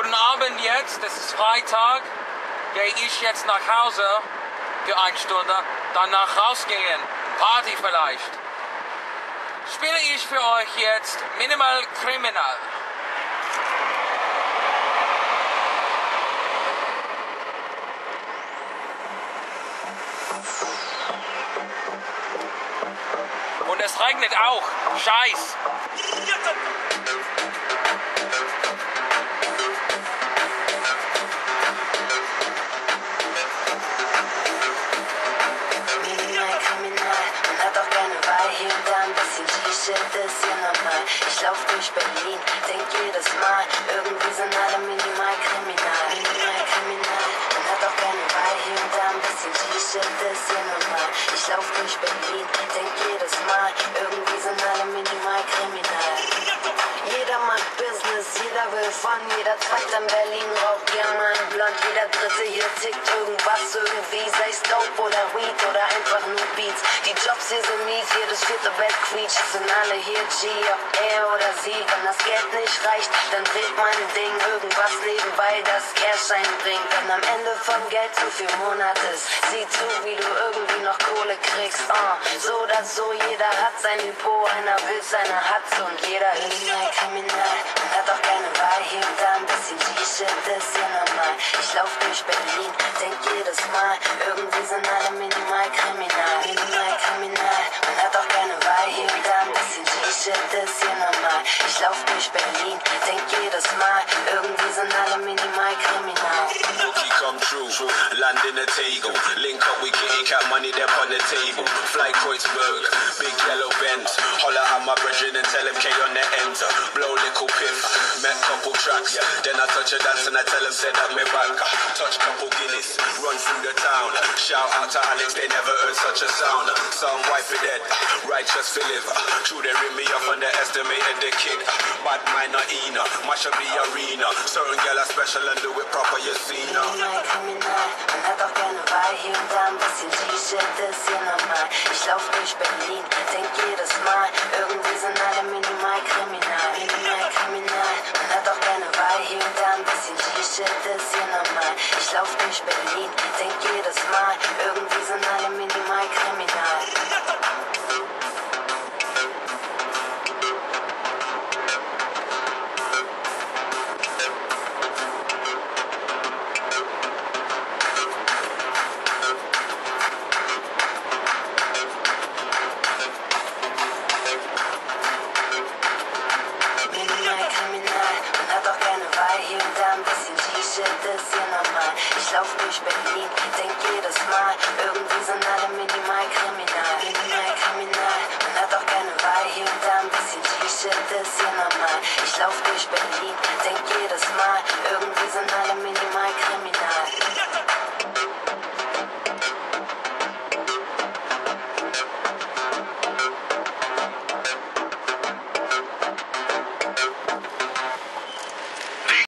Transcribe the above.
Guten Abend jetzt, es ist Freitag. Gehe ich jetzt nach Hause für 1 Stunde, danach rausgehen, Party vielleicht. Spiele ich für euch jetzt Minimal Criminal. Und es regnet auch. Scheiß. Ist ja normal. Ich lauf durch Berlin, denk jedes Mal, irgendwie sind alle minimal kriminal. Minimal kriminal, man hat auch gerne Wahl, hier und da ein bisschen T-Shit, ist ja normal. Ich lauf durch Berlin, denk jedes Mal, irgendwie sind alle minimal kriminal. Jeder macht Business, jeder will von, jeder Zweite in Berlin raucht gern mal ein Blunt. Jeder Dritte hier tickt irgendwas irgendwie, sei es Dope oder Weed oder einfach nur Beats. Die Jobs hier sind mies, jedes 4. Bett quietscht, es sind alle hier G, ob er oder sie. Wenn das Geld nicht reicht, dann dreht mein Ding irgendwas nebenbei, das Cash einbringt. Wenn am Ende vom Geld zu viel Monat ist, sieh zu, wie du irgendwie noch Kohle kriegst. So oder so, jeder hat sein Depot, einer will seine Hatz und jeder ist kriminal. Man hat auch keine Wahl, hier und da ein bisschen T-Shit, ist ja normal. Ich lauf durch Berlin, denk jedes Mal, irgendwie sind alle minimal kriminal. Minimal kriminal, man hat auch keine Wahl, hier und da ein bisschen T-Shit, ist ja normal. Ich lauf durch Berlin, denk jedes Mal, irgendwie sind alle minimal kriminal. Rookie come true, land in the table, link up with kitty cat money there on the table. Fly Kreuzberg, big yellow Benz, holler at my brethren and tell him K on the ends. Blow little piff, met couple tracks, then I touch a dance and I tell him say that me back. Touch couple Guinness, run through the town. Shout out to Alex, they never heard such a sound. Some wipe it dead, righteous for live. True they ring me up, underestimated the kid. Bad mind not Ina, mash up the arena. Certain girl are special and do it proper, you see now. Minimal kriminal, man hat auch gerne Wahl, hier und da ein bisschen T-Shit, ist ja normal. Ich lauf durch Berlin, denk jedes Mal, irgendwie sind alle minimal kriminal. Minimal kriminal, man hat auch gerne Wahl, hier und da ein bisschen T-Shit, ist ja normal. Ich lauf durch Berlin, denk jedes Mal, irgendwie sind alle minimal kriminal. Ist ja normal. Ich lauf durch Berlin, denk jedes Mal, irgendwie sind alle minimal kriminal. Minimal kriminal, man hat auch keine Wahl, hier und da ein bisschen T-Shit, ist ja normal. Ich lauf durch Berlin.